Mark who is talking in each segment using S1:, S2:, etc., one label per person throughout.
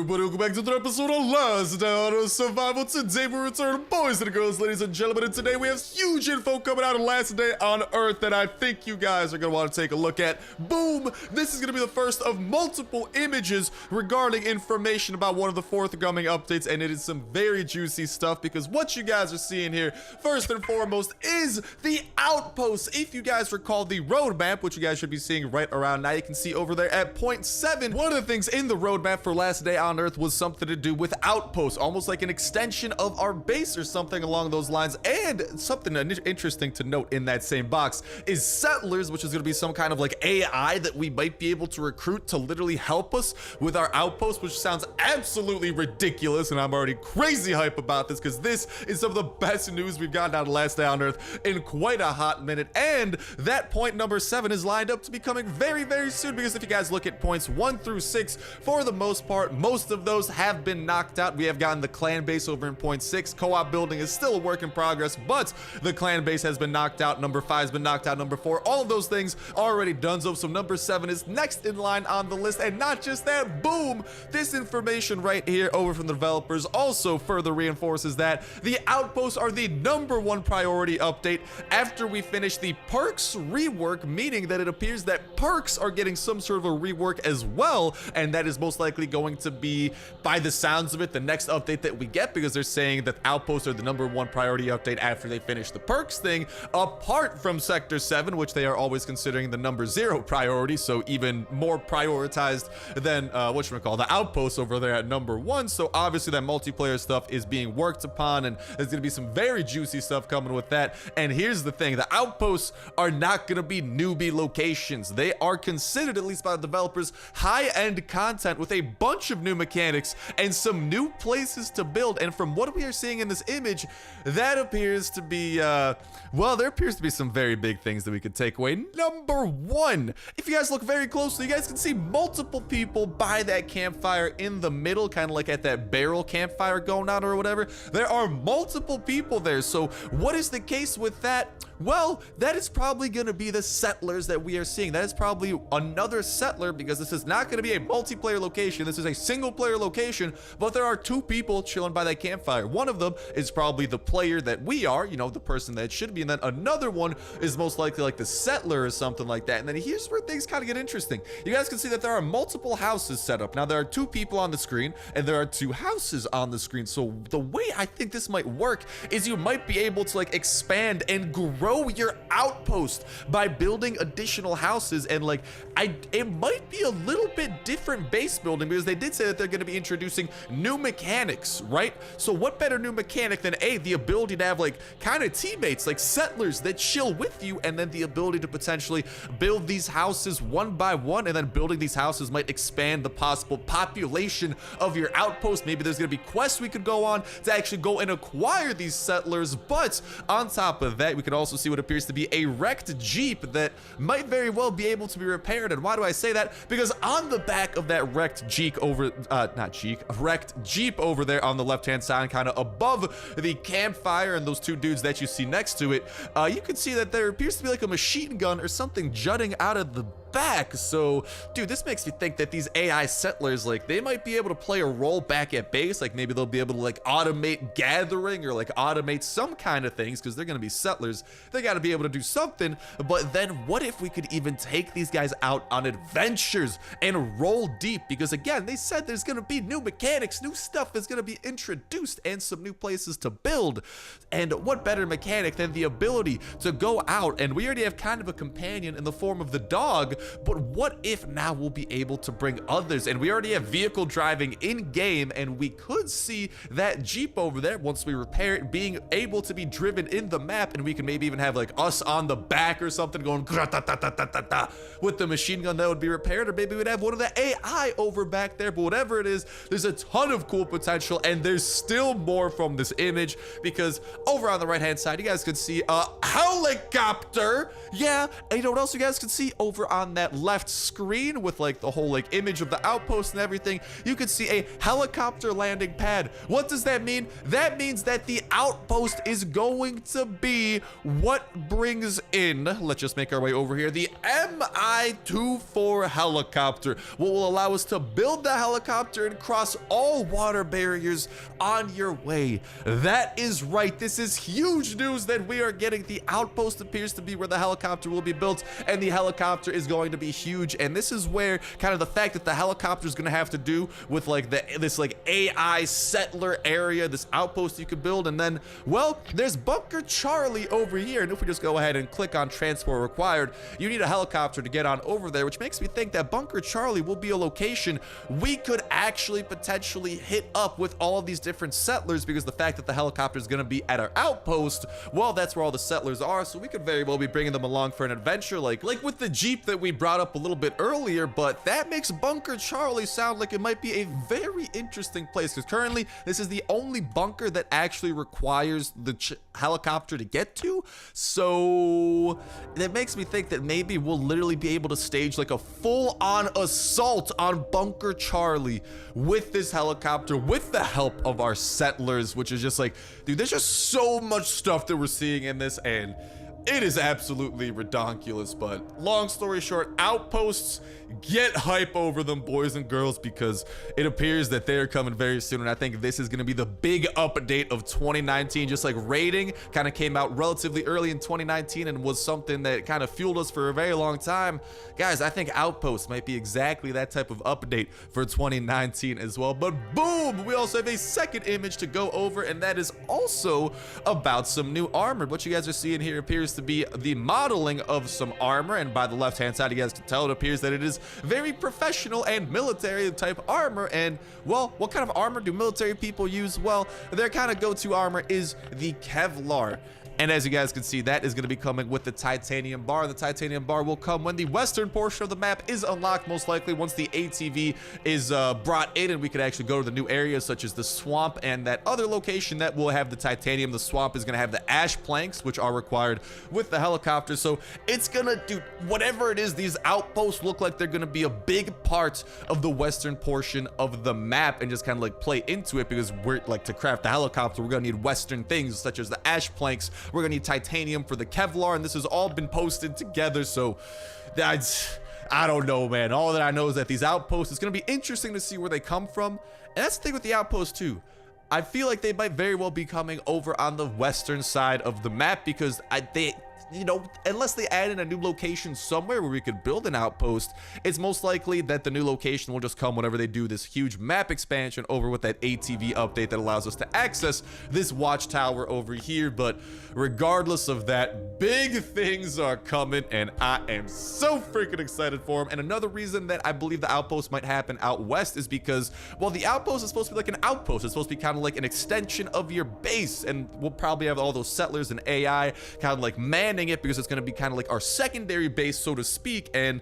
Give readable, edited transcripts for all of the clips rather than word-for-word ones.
S1: everybody, welcome back to another episode of Last Day on Earth Survival. Today we return, boys and girls, ladies and gentlemen, and today we have huge info coming out of Last Day on Earth that I think you guys are going to want to take a look at. Boom! This is going to be the first of multiple images regarding information about one of the forthcoming updates, and it is some very juicy stuff because what you guys are seeing here, first and foremost, is the outpost. If you guys recall the roadmap, which you guys should be seeing right around now, you can see over there at point 7, one of the things in the roadmap for Last Day on Earth was something to do with outposts, almost like an extension of our base or something along those lines. And something interesting to note in that same box is settlers, which is going to be some kind of like AI that we might be able to recruit to literally help us with our outpost, which sounds absolutely ridiculous, and I'm already crazy hype about this because this is some of the best news we've gotten out of Last Day on Earth in quite a hot minute. And that point number 7 is lined up to be coming very, very soon, because if you guys look at points 1 through 6, for the most part, most of those have been knocked out. We have gotten the clan base over in point 6. Co-op building is still a work in progress, but the clan base has been knocked out. Number 5 has been knocked out. Number 4, all of those things already done. So number 7 is next in line on the list. And not just that, boom, this information right here over from the developers also further reinforces that the outposts are the #1 priority update after we finish the perks rework, meaning that it appears that perks are getting some sort of a rework as well, and that is most likely going to be, by the sounds of it, the next update that we get, because they're saying that outposts are the #1 priority update after they finish the perks thing, apart from Sector 7, which they are always considering the #0 priority, so even more prioritized than the outposts over there at #1. So obviously that multiplayer stuff is being worked upon, and there's gonna be some very juicy stuff coming with that. And here's the thing, the outposts are not gonna be newbie locations. They are considered, at least by the developers, high-end content with a bunch of new mechanics and some new places to build. And from what we are seeing in this image, that appears to be well, there appears to be some very big things that we could take away. Number 1, if you guys look very closely, you guys can see multiple people by that campfire in the middle, kind of like at that barrel campfire going on or whatever. There are multiple people there. So what is the case with that? Well, that is probably going to be the settlers that we are seeing. That is probably another settler, because this is not going to be a multiplayer location. This is a single player location, but there are 2 people chilling by that campfire. One of them is probably the player that we are, you know, the person that it should be, and then another one is most likely like the settler or something like that. And then here's where things kind of get interesting. You guys can see that there are multiple houses set up. Now, there are 2 people on the screen, and there are 2 houses on the screen. So the way I think this might work is you might be able to like expand and grow your outpost by building additional houses. And like it might be a little bit different base building, because they did say that they're going to be introducing new mechanics, right? So what better new mechanic than the ability to have like kind of teammates, like settlers that chill with you, and then the ability to potentially build these houses one by one, and then building these houses might expand the possible population of your outpost. Maybe there's going to be quests we could go on to actually go and acquire these settlers. But on top of that, we could also see what appears to be a wrecked Jeep that might very well be able to be repaired. And why do I say that? Because on the back of that wrecked Jeep over, wrecked Jeep over there on the left-hand side, kind of above the campfire and those 2 dudes that you see next to it, you can see that there appears to be like a machine gun or something jutting out of the back. So dude, this makes me think that these AI settlers, like, they might be able to play a role back at base. Like maybe they'll be able to like automate gathering or like automate some kind of things, because they're going to be settlers. They got to be able to do something. But then what if we could even take these guys out on adventures and roll deep? Because again, they said there's going to be new mechanics, new stuff is going to be introduced, and some new places to build. And what better mechanic than the ability to go out, and we already have kind of a companion in the form of the dog, but what if now we'll be able to bring others? And we already have vehicle driving in game, and we could see that Jeep over there, once we repair it, being able to be driven in the map, and we can maybe even have like us on the back or something going with the machine gun that would be repaired. Or maybe we'd have one of the AI over back there. But whatever it is, there's a ton of cool potential, and there's still more from this image, because over on the right hand side you guys can see a helicopter. Yeah, and you know what else you guys can see over on on that left screen with like the whole like image of the outpost and everything, you can see a helicopter landing pad. What does that mean? That means that the outpost is going to be what brings in, let's just make our way over here, the Mi-24 helicopter, what will allow us to build the helicopter and cross all water barriers on your way. That is right, this is huge news that we are getting. The outpost appears to be where the helicopter will be built, and the helicopter is going to be huge. And this is where kind of the fact that the helicopter is going to have to do with like this like AI settler area, this outpost you could build. And then, well, there's Bunker Charlie over here, and if we just go ahead and click on transport required, you need a helicopter to get on over there, which makes me think that Bunker Charlie will be a location we could actually potentially hit up with all of these different settlers, because the fact that the helicopter is going to be at our outpost, well, that's where all the settlers are, so we could very well be bringing them along for an adventure like with the Jeep that we brought up a little bit earlier. But that makes Bunker Charlie sound like it might be a very interesting place, because currently this is the only bunker that actually requires the helicopter to get to. So that makes me think that maybe we'll literally be able to stage like a full-on assault on Bunker Charlie with this helicopter, with the help of our settlers, which is just like, dude, there's just so much stuff that we're seeing in this, and it is absolutely redonkulous. But long story short, outposts, get hype over them, boys and girls, because it appears that they're coming very soon. And I think this is going to be the big update of 2019. Just like raiding kind of came out relatively early in 2019 and was something that kind of fueled us for a very long time. Guys, I think outposts might be exactly that type of update for 2019 as well. But boom, we also have a second image to go over, and that is also about some new armor. What you guys are seeing here appears to be the modeling of some armor, and by the left hand side you guys can tell it appears that it is very professional and military type armor. And well, what kind of armor do military people use? Well, their kind of go-to armor is the Kevlar. And as you guys can see, that is going to be coming with the titanium bar. The titanium bar will come when the western portion of the map is unlocked, most likely once the ATV is brought in, and we could actually go to the new areas such as the swamp and that other location that will have the titanium. The swamp is going to have the ash planks, which are required with the helicopter. So it's going to do whatever it is. These outposts look like they're going to be a big part of the western portion of the map, and just kind of like play into it, because we're like, to craft the helicopter, we're going to need western things such as the ash planks. We're gonna need titanium for the Kevlar, and this has all been posted together. So I don't know, man. All that I know is that these outposts, it's gonna be interesting to see where they come from. And that's the thing with the outposts too. I feel like they might very well be coming over on the western side of the map, because they, you know, unless they add in a new location somewhere where we could build an outpost, it's most likely that the new location will just come whenever they do this huge map expansion over with that ATV update that allows us to access this watchtower over here. But regardless of that, big things are coming, and I am so freaking excited for them. And another reason that I believe the outpost might happen out west is because, well, the outpost is supposed to be like an outpost. It's supposed to be kind of like an extension of your base, and we'll probably have all those settlers and AI kind of like manning it, because it's going to be kind of like our secondary base, so to speak. And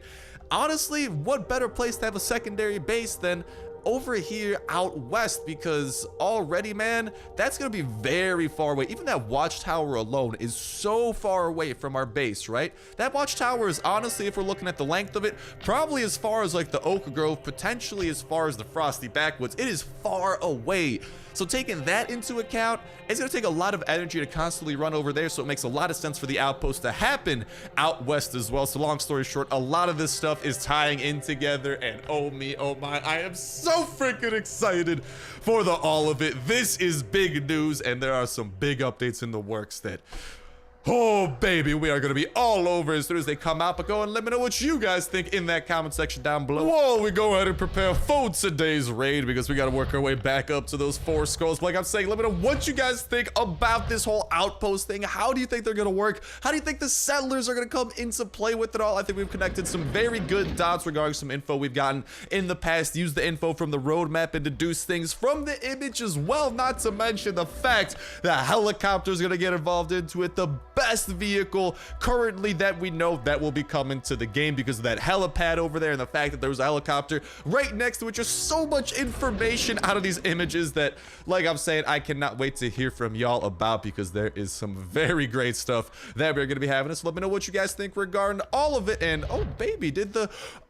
S1: honestly, what better place to have a secondary base than over here out west, because already, man, that's gonna be very far away. Even that watchtower alone is so far away from our base, right? That watchtower is honestly, if we're looking at the length of it, probably as far as like the Oak Grove, potentially as far as the Frosty Backwoods. It is far away. So taking that into account, it's gonna take a lot of energy to constantly run over there, so it makes a lot of sense for the outpost to happen out west as well. So long story short, a lot of this stuff is tying in together, and oh me, oh my, I am so freaking excited for all of it. This is big news, and there are some big updates in the works that, oh baby, we are gonna be all over as soon as they come out. But go and let me know what you guys think in that comment section down below. Whoa, we go ahead and prepare for today's raid, because we gotta work our way back up to those 4 skulls. But like I'm saying, let me know what you guys think about this whole outpost thing. How do you think they're gonna work? How do you think the settlers are gonna come into play with it all? I think we've connected some very good dots regarding some info we've gotten in the past. Use the info from the roadmap and deduce things from the image as well, not to mention the fact that helicopters gonna get involved into it. The best vehicle currently that we know that will be coming to the game because of that helipad over there and the fact that there was a helicopter right next to it. Just so much information out of these images that, like I'm saying, I cannot wait to hear from y'all about, because there is some very great stuff that we're gonna be having. So let me know what you guys think regarding all of it. And oh baby,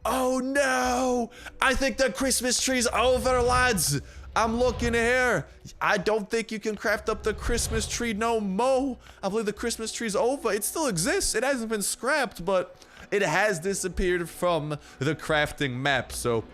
S1: oh no, I think the Christmas tree's over, lads. I'm looking here. I don't think you can craft up the Christmas tree no more. I believe the Christmas tree's over. It still exists. It hasn't been scrapped, but it has disappeared from the crafting map. So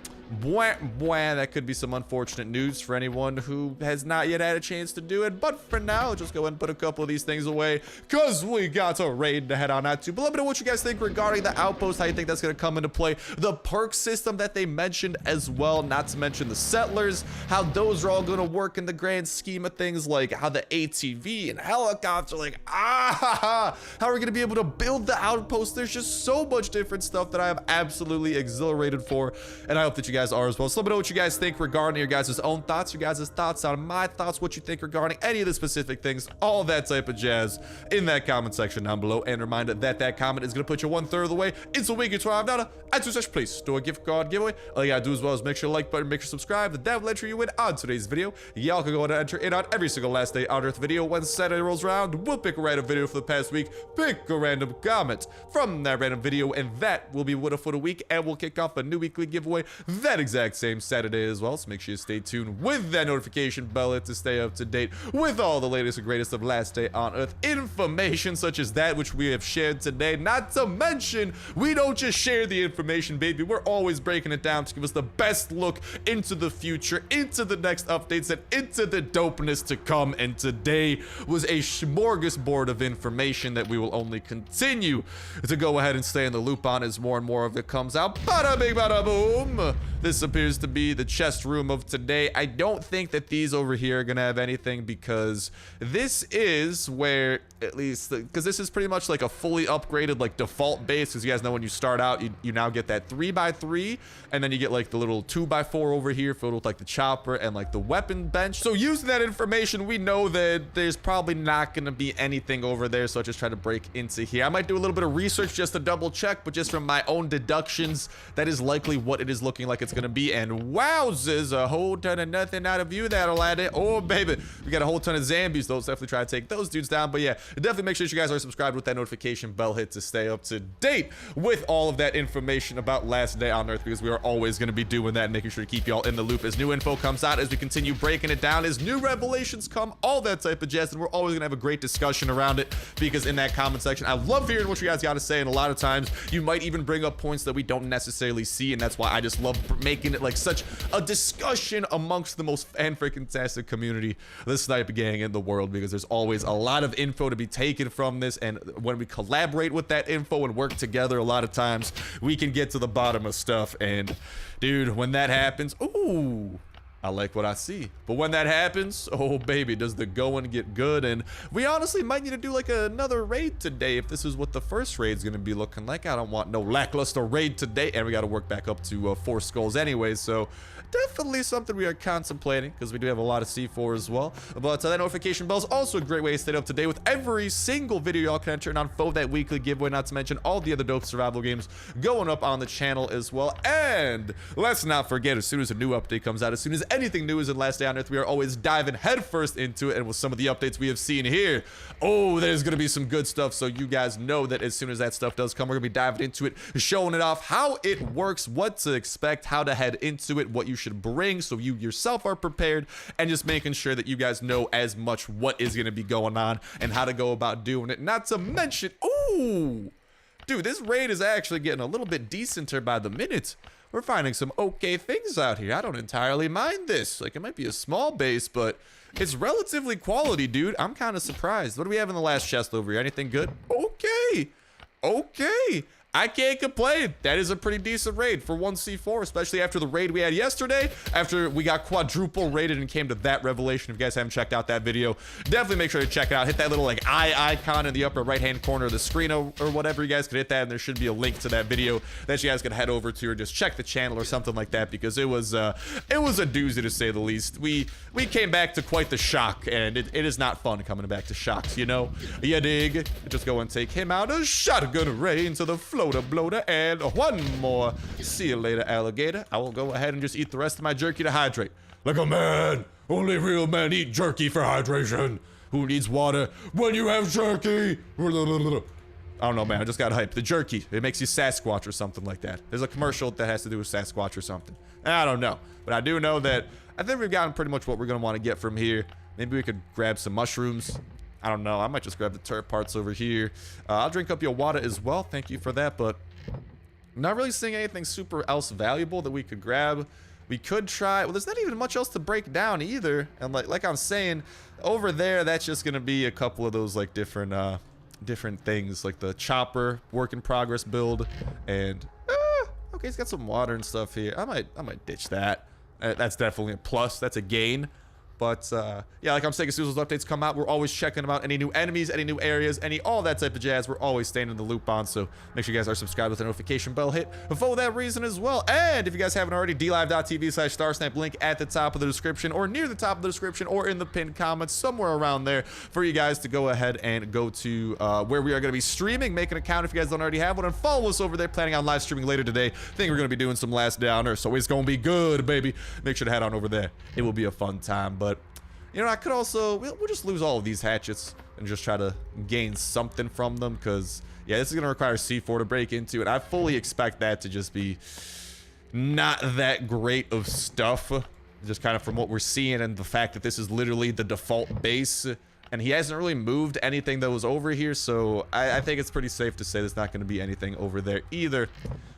S1: that could be some unfortunate news for anyone who has not yet had a chance to do it. But for now, I'll just go ahead and put a couple of these things away, because we got a raid to head on out to. But let me know what you guys think regarding the outpost, how you think that's going to come into play, the perk system that they mentioned as well, not to mention the settlers, how those are all going to work in the grand scheme of things, like how the ATV and helicopter, like, how are we going to be able to build the outpost? There's just so much different stuff that I am absolutely exhilarated for, and I hope that you guys are as well. So let me know what you guys think regarding your guys' own thoughts, your guys' thoughts on my thoughts, what you think regarding any of the specific things, all that type of jazz in that comment section down below. And reminder that that comment is going to put you 1/3 of the way into weekly $12 at please store a gift card giveaway. All you gotta do as well is make sure to like button, make sure to subscribe. That will enter you in on today's video. Y'all can go ahead and enter in on every single last day on Earth video. When Saturday rolls around, we'll pick a random video for the past week, pick a random comment from that random video, and that will be winner for the week, and we'll kick off a new weekly giveaway that exact same Saturday as well. So make sure you stay tuned with that notification bell to stay up to date with all the latest and greatest of last day on Earth information, such as that which we have shared today. Not to mention, we don't just share the information, baby. We're always breaking it down to give us the best look into the future, into the next updates, and into the dopeness to come. And today was a smorgasbord of information that we will only continue to go ahead and stay in the loop on as more and more of it comes out. Bada bing, bada boom. This appears to be the chest room of today. I don't think that these over here are gonna have anything, because this is where, at least, because this is pretty much like a fully upgraded like default base, because you guys know when you start out, you now get that 3x3, and then you get like the little 2x4 over here filled with like the chopper and like the weapon bench. So using that information, we know that there's probably not gonna be anything over there, so I just try to break into here. I might do a little bit of research just to double check, but just from my own deductions, that is likely what it is looking like it's gonna be. And wowzers, a whole ton of nothing out of you that'll add it. Oh baby, we got a whole ton of zombies. Those definitely try to take those dudes down. But yeah, definitely make sure that you guys are subscribed with that notification bell hit to stay up to date with all of that information about last day on Earth, because we are always going to be doing that and making sure to keep y'all in the loop as new info comes out, as we continue breaking it down, as new revelations come, all that type of jazz. And we're always gonna have a great discussion around it, because in that comment section, I love hearing what you guys got to say, and a lot of times you might even bring up points that we don't necessarily see, and that's why I just love making it like such a discussion amongst the most fan-freaking-tastic community, the Snipe gang in the world, because there's always a lot of info to be taken from this, and when we collaborate with that info and work together, a lot of times we can get to the bottom of stuff. And dude, when that happens, ooh, I like what I see. But when that happens, oh baby, does the going get good. And we honestly might need to do like another raid today, if this is what the first raid's gonna be looking like. I don't want no lackluster raid today, and we gotta work back up to 4 skulls anyways, so definitely something we are contemplating, because we do have a lot of C4 as well. But that notification bell is also a great way to stay up to date with every single video y'all can enter on for that weekly giveaway, not to mention all the other dope survival games going up on the channel as well. And let's not forget, as soon as a new update comes out, as soon as anything new is in Last Day on Earth, we are always diving headfirst into it. And with some of the updates we have seen here, oh, there's gonna be some good stuff. So you guys know that as soon as that stuff does come, we're gonna be diving into it, showing it off, how it works, what to expect, how to head into it, what you should bring so you yourself are prepared, and just making sure that you guys know as much what is going to be going on and how to go about doing it. Not to mention, ooh, dude, this raid is actually getting a little bit decenter by the minute. We're finding some okay things out here. I don't entirely mind this. Like, it might be a small base, but it's relatively quality, dude. I'm kind of surprised. What do we have in the last chest over here? Anything good? Okay. I can't complain. That is a pretty decent raid for 1C4, especially after the raid we had yesterday, after we got quadruple raided and came to that revelation. If you guys haven't checked out that video, definitely make sure to check it out. Hit that little like eye icon in the upper right-hand corner of the screen or whatever. You guys could hit that, and there should be a link to that video that you guys can head over to, or just check the channel or something like that, because it was a doozy to say the least. We came back to quite the shock, and it is not fun coming back to shocks, you know? You dig? Just go and take him out. A shotgun rain to the floater bloater, and one more. See you later, alligator. I will go ahead and just eat the rest of my jerky to hydrate. Like a man. Only real men eat jerky for hydration. Who needs water when you have jerky? I don't know, man. I just got hyped. The jerky. It makes you Sasquatch or something like that. There's a commercial that has to do with Sasquatch or something. I don't know. But I do know that I think we've gotten pretty much what we're going to want to get from here. Maybe we could grab some mushrooms. I don't know. I might just grab the turret parts over here. I'll drink up your water as well. Thank you for that. But I'm not really seeing anything super else valuable that we could grab. We could try. Well, there's not even much else to break down either. And like I'm saying, over there, that's just going to be a couple of those like different things, like the chopper work in progress build. And okay, it's got some water and stuff here. I might ditch that. That's definitely a plus. That's a gain. But yeah, like I'm saying, as soon as those updates come out, we're always checking about any new enemies, any new areas, all that type of jazz. We're always staying in the loop on, so make sure you guys are subscribed with the notification bell hit for that reason as well. And if you guys haven't already, dlive.tv/Starsnipe, link at the top of the description, or near the top of the description, or in the pinned comments, somewhere around there, for you guys to go ahead and go to where we are going to be streaming. Make an account if you guys don't already have one, and follow us over there. Planning on live streaming later today. Think we're going to be doing some Last Day on Earth, so it's going to be good, baby. Make sure to head on over there. It will be a fun time. But you know, I could also, we'll just lose all of these hatchets and just try to gain something from them, because yeah, this is going to require C4 to break into, and I fully expect that to just be not that great of stuff, just kind of from what we're seeing, and the fact that this is literally the default base, and he hasn't really moved anything that was over here, so I think it's pretty safe to say there's not going to be anything over there either.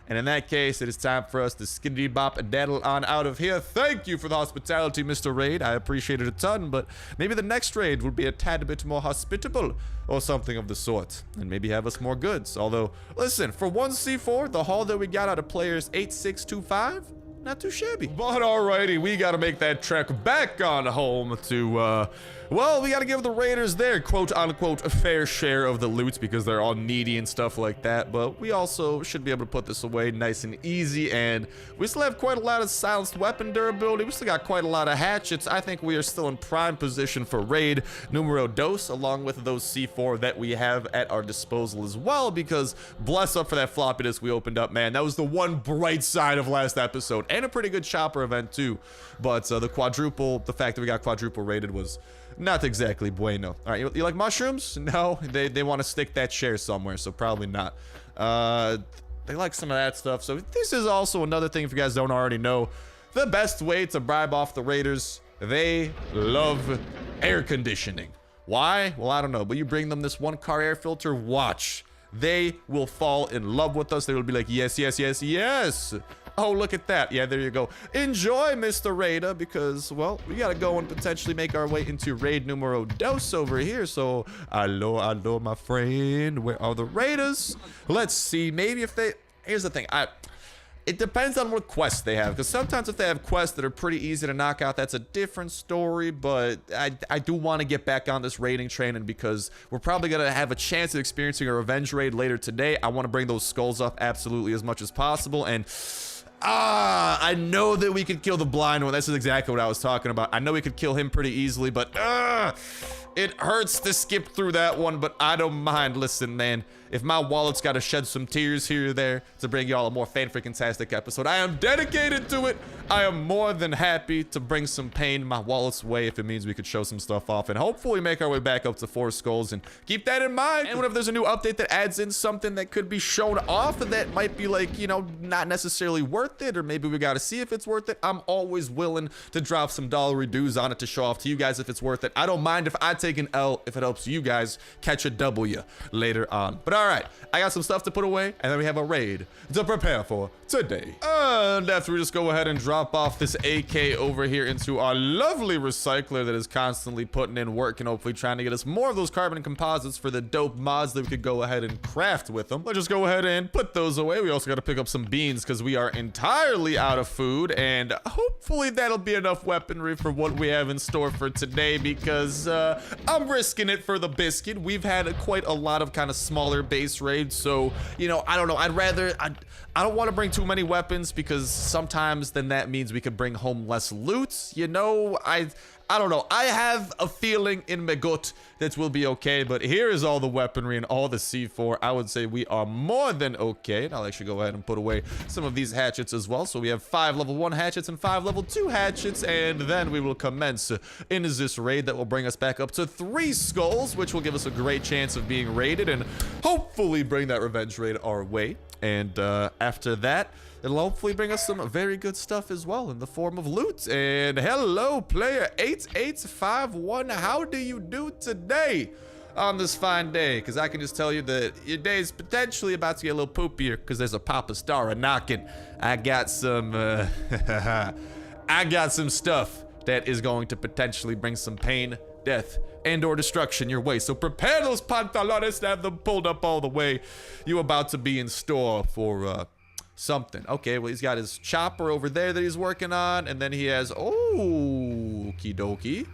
S1: And in that case, it is time for us to skiddity bop and daddle on out of here. Thank you for the hospitality, Mr. Raid. I appreciate it a ton, but maybe the next raid will be a tad bit more hospitable or something of the sort, and maybe have us more goods. Although, listen, for 1C4, the haul that we got out of players 8625, not too shabby. But alrighty, we gotta make that trek back on home to, well, we gotta give the raiders their quote-unquote fair share of the loot, because they're all needy and stuff like that, but we also should be able to put this away nice and easy, and we still have quite a lot of silenced weapon durability. We still got quite a lot of hatchets. I think we are still in prime position for raid numero dos, along with those C4 that we have at our disposal as well, because bless up for that floppy disk we opened up, man. That was the one bright side of last episode, and a pretty good chopper event too. But the fact that we got quadruple rated was not exactly bueno. All right, you like mushrooms? No, they want to stick that share somewhere, so probably not. They like some of that stuff. So this is also another thing, if you guys don't already know, the best way to bribe off the raiders. They love air conditioning. Why? Well, I don't know, but you bring them this one car air filter, watch. They will fall in love with us. They will be like, yes, yes, yes, yes. Oh, look at that. Yeah, there you go. Enjoy, Mr. Raider, because, well, we gotta go and potentially make our way into raid numero dos over here. So, hello, my friend. Where are the raiders? Let's see. Maybe if they... Here's the thing. It depends on what quests they have, because sometimes if they have quests that are pretty easy to knock out, that's a different story. But I do want to get back on this raiding train, and because we're probably going to have a chance of experiencing a revenge raid later today, I want to bring those skulls up absolutely as much as possible. And I know that we could kill the blind one. This is exactly what I was talking about. I know we could kill him pretty easily, but it hurts to skip through that one, but I don't mind. Listen, man, if my wallet's got to shed some tears here or there to bring y'all a more fan-freaking-tastic episode, I am dedicated to it. I am more than happy to bring some pain my wallet's way if it means we could show some stuff off and hopefully make our way back up to 4 skulls, and keep that in mind. And whenever there's a new update that adds in something that could be shown off that might be like, you know, not necessarily worth worth it, or maybe we gotta see if it's worth it. I'm always willing to drop some dollary dues on it to show off to you guys if it's worth it. I don't mind if I take an L if it helps you guys catch a W later on. But all right, I got some stuff to put away, and then we have a raid to prepare for today. And after we just go ahead and drop off this AK over here into our lovely recycler that is constantly putting in work and hopefully trying to get us more of those carbon composites for the dope mods that we could go ahead and craft with them. Let's just go ahead and put those away. We also got to pick up some beans because we are entirely out of food, and hopefully that'll be enough weaponry for what we have in store for today, because I'm risking it for the biscuit. We've had quite a lot of kind of smaller base raids, so you know, I don't know, I don't want to bring too many weapons, because sometimes then that means we could bring home less loot. You know, I don't know. I have a feeling in my gut that we'll be okay, but here is all the weaponry and all the C4. I would say we are more than okay. And I'll actually go ahead and put away some of these hatchets as well. So we have 5 level 1 hatchets and 5 level 2 hatchets, and then we will commence in this raid that will bring us back up to 3 skulls, which will give us a great chance of being raided and hopefully bring that revenge raid our way. And after that, it'll hopefully bring us some very good stuff as well in the form of loot. And hello, player 8851. How do you do today on this fine day? Because I can just tell you that your day is potentially about to get a little poopier because there's a Papa Star a knocking. I got some, I got some stuff that is going to potentially bring some pain, death, and or destruction your way. So prepare those pantalones to have them pulled up all the way. You about to be in store for something. Okay, well, he's got his chopper over there that he's working on, and then he has, oh, okie dokie.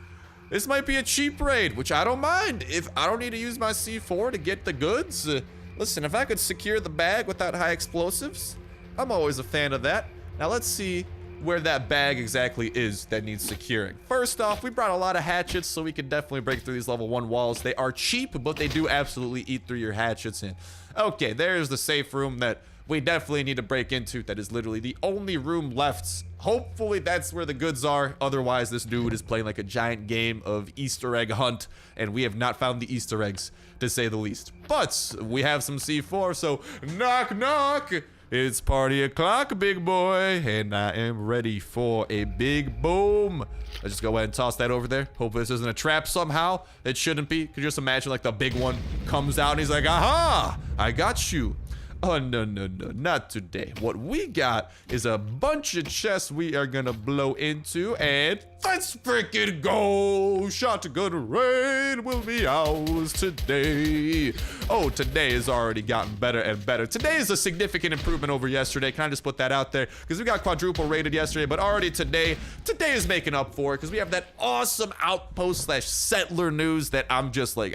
S1: This might be a cheap raid, which I don't mind. If I don't need to use my C4 to get the goods, listen, if I could secure the bag without high explosives, I'm always a fan of that. Now let's see where that bag exactly is that needs securing. First off, we brought a lot of hatchets, so we can definitely break through these level 1 walls. They are cheap, but they do absolutely eat through your hatchets in. Okay, there's the safe room that we definitely need to break into. That is literally the only room left. Hopefully that's where the goods are. Otherwise, this dude is playing like a giant game of Easter egg hunt, and we have not found the Easter eggs, to say the least. But we have some C4, so knock, knock. It's party o'clock, big boy, and I am ready for a big boom. Let's just go ahead and toss that over there. Hope this isn't a trap somehow. It shouldn't be. Could you just imagine like the big one comes out and he's like, aha, I got you. Oh, no, no, no, not today. What we got is a bunch of chests we are gonna blow into, and let's freaking go! Shotgun raid will be ours today. Oh, today has already gotten better and better. Today is a significant improvement over yesterday. Can I just put that out there? Because we got quadruple rated yesterday, but already today is making up for it, because we have that awesome outpost / settler news that I'm just like,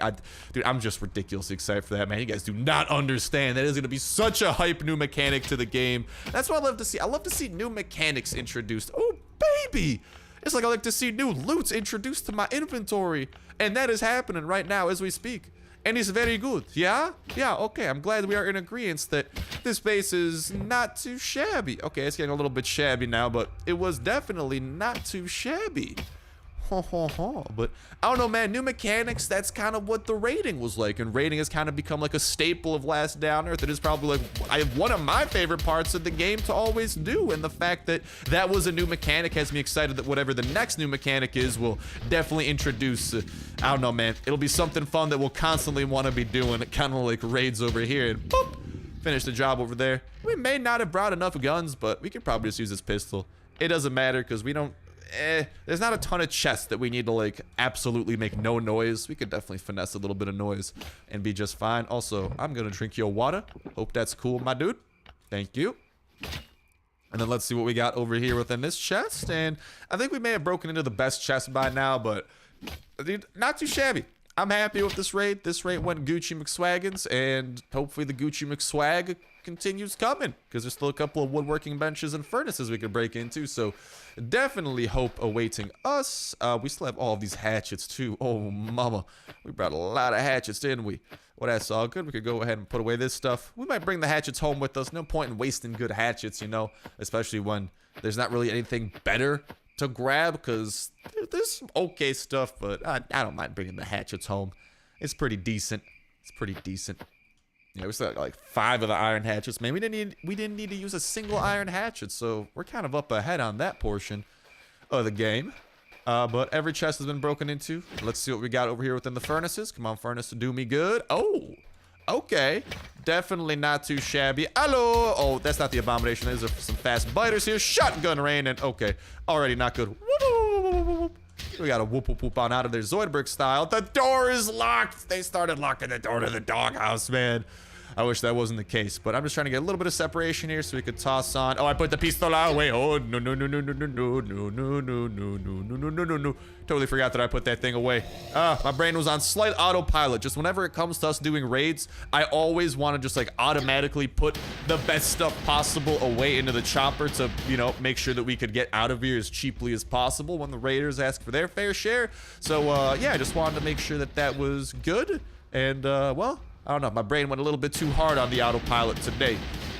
S1: dude, I'm just ridiculously excited for that, man. You guys do not understand. That is gonna be such a hype new mechanic to the game. That's what I love to see. I love to see new mechanics introduced. Oh, baby. It's like I like to see new loots introduced to my inventory. And that is happening right now as we speak. And it's very good. Yeah? Yeah, okay. I'm glad we are in agreement that this base is not too shabby. Okay, it's getting a little bit shabby now, but it was definitely not too shabby. But I don't know, man, new mechanics, that's kind of what the raiding was like, and raiding has kind of become like a staple of Last Day on Earth. It is probably like one of my favorite parts of the game to always do, and the fact that that was a new mechanic has me excited that whatever the next new mechanic is will definitely introduce, I don't know, man, it'll be something fun that we'll constantly want to be doing, kind of like raids over here, and boop, finish the job over there. We may not have brought enough guns, but we could probably just use this pistol. It doesn't matter, because we don't, there's not a ton of chests that we need to like absolutely make no noise. We could definitely finesse a little bit of noise and be just fine. Also, I'm gonna drink your water. Hope that's cool, my dude. Thank you. And then let's see what we got over here within this chest. And I think we may have broken into the best chest by now, but dude, not too shabby. I'm happy with this raid. This raid went Gucci McSwaggins, and hopefully the Gucci McSwag continues coming, because there's still a couple of woodworking benches and furnaces we could break into, so definitely hope awaiting us. We still have all of these hatchets too. Oh mama, we brought a lot of hatchets, didn't we? Well, that's all good. We could go ahead and put away this stuff. We might bring the hatchets home with us. No point in wasting good hatchets, you know, especially when there's not really anything better to grab, because there's some okay stuff, but I don't mind bringing the hatchets home. It's pretty decent. It's pretty decent. Yeah, we still got like 5 of the iron hatchets. Man, we didn't need to use a single iron hatchet, so we're kind of up ahead on that portion of the game. But every chest has been broken into. Let's see what we got over here within the furnaces. Come on, furnace, to do me good. Oh, okay. Definitely not too shabby. Hello. Oh, that's not the abomination. There's some fast biters here. Shotgun rain, and okay, already not good. We got a whoop whoop whoop on out of there, Zoidberg style. The door is locked. They started locking the door to the doghouse, man. I wish that wasn't the case, but I'm just trying to get a little bit of separation here so we could toss on. Oh, I put the pistola away. Oh, no, no, no, no, no, no, no, no, no, no, no, no, no, no, no, no, no. Totally forgot that I put that thing away. My brain was on slight autopilot. Just whenever it comes to us doing raids, I always want to just like automatically put the best stuff possible away into the chopper to, you know, make sure that we could get out of here as cheaply as possible when the raiders ask for their fair share. So, yeah, I just wanted to make sure that that was good. And, well, I don't know, my brain went a little bit too hard on the autopilot today.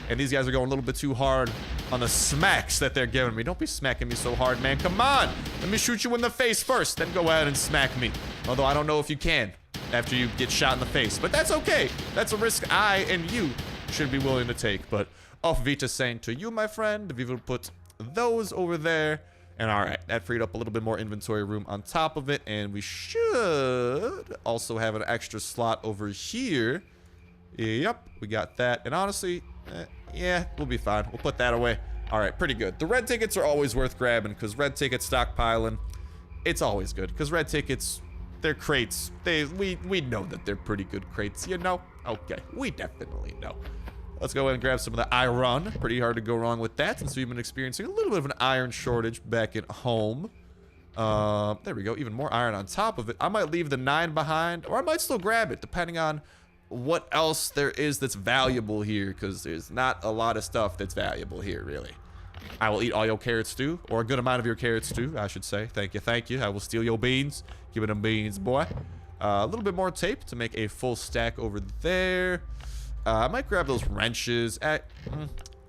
S1: And these guys are going a little bit too hard on the smacks that they're giving me. Don't be smacking me so hard, man. Come on. Let me shoot you in the face first, then go ahead and smack me. Although I don't know if you can after you get shot in the face. But that's okay. That's a risk I and you should be willing to take. But off Vita saying to you, my friend, we will put those over there. And all right, that freed up a little bit more inventory room on top of it. And we should also have an extra slot over here. Yep, we got that. And honestly, yeah, we'll be fine. We'll put that away. All right, pretty good. The red tickets are always worth grabbing because red ticket stockpiling, it's always good. Because red tickets, they're crates. We know that they're pretty good crates, you know? Okay, we definitely know. Let's go ahead and grab some of the iron. Pretty hard to go wrong with that since we've been experiencing a little bit of an iron shortage back at home. There we go. Even more iron on top of it. I might leave the 9 behind, or I might still grab it, depending on what else there is that's valuable here, because there's not a lot of stuff that's valuable here, really. I will eat all your carrots too, or a good amount of your carrots too, I should say. Thank you, thank you. I will steal your beans. Give me them beans, boy. A little bit more tape to make a full stack over there. I might grab those wrenches.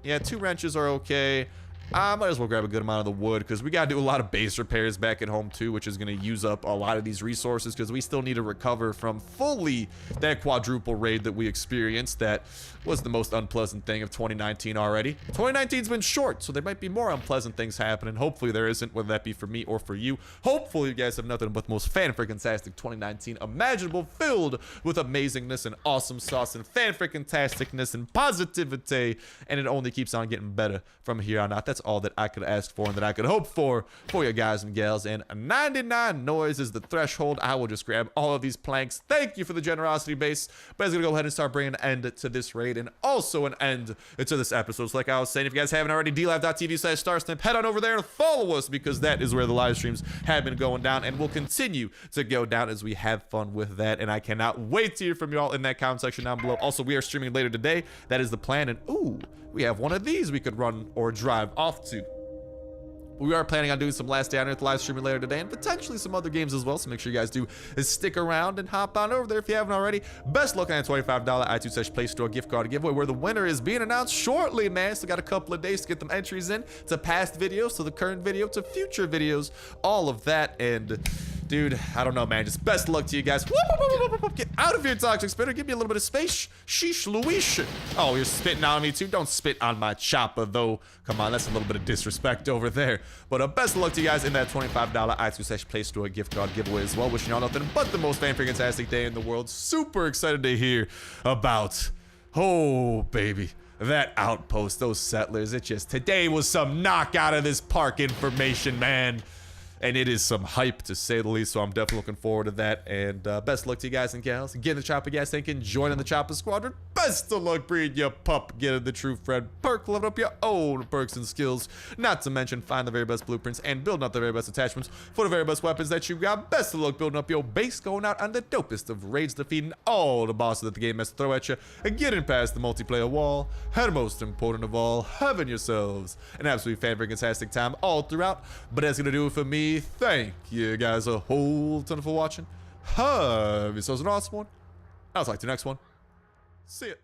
S1: Yeah, 2 wrenches are okay. I might as well grab a good amount of the wood because we got to do a lot of base repairs back at home too, which is going to use up a lot of these resources because we still need to recover from fully that quadruple raid that we experienced. That was the most unpleasant thing of 2019 already. 2019's been short, so there might be more unpleasant things happening. Hopefully there isn't, whether that be for me or for you. Hopefully you guys have nothing but the most fan-freaking-tastic 2019 imaginable, filled with amazingness and awesome sauce and fan-freaking-tasticness and positivity, and it only keeps on getting better from here on out. That's all that I could ask for and that I could hope for you guys and gals. And 99 noise is the threshold. I will just grab all of these planks. Thank you for the generosity base. But I was going to go ahead and start bringing an end to this raid and also an end to this episode. So like I was saying, if you guys haven't already, dlive.tv/Starsnipe, head on over there and follow us because that is where the live streams have been going down and will continue to go down as we have fun with that. And I cannot wait to hear from you all in that comment section down below. Also, we are streaming later today. That is the plan. And ooh, we have one of these we could run or drive off to. We are planning on doing some Last Day on Earth live streaming later today and potentially some other games as well, so make sure you guys do stick around and hop on over there if you haven't already. Best look on a $25 iTunes Play Store gift card giveaway where the winner is being announced shortly, man. Still got a couple of days to get them entries in to past videos, to the current video, to future videos, all of that. And dude, I don't know, man. Just best luck to you guys. Get out of here, Toxic Spitter. Give me a little bit of space. Sheesh Louise. Oh, you're spitting on me too? Don't spit on my chopper, though. Come on, that's a little bit of disrespect over there. But best of luck to you guys in that $25 iTunes Play Store gift card giveaway as well. Wishing y'all nothing but the most fan-freaking-tastic day in the world. Super excited to hear about, oh, baby, that outpost, those settlers. It just, today was some knock out of this park information, man. And it is some hype, to say the least, so I'm definitely looking forward to that. And best luck to you guys and gals. Get in the Chopper Gas Tank and join in the Chopper Squadron. Best of luck, breed your pup. Get in the true friend perk. Level up your own perks and skills. Not to mention, find the very best blueprints and build up the very best attachments for the very best weapons that you got. Best of luck building up your base, going out on the dopest of raids, defeating all the bosses that the game has to throw at you, and getting past the multiplayer wall. And most important of all, having yourselves an absolutely fan-freaking-tastic time all throughout. But that's gonna do it for me. Thank you guys a whole ton for watching. Have yourselves an awesome one. I'll talk to you next one. See ya.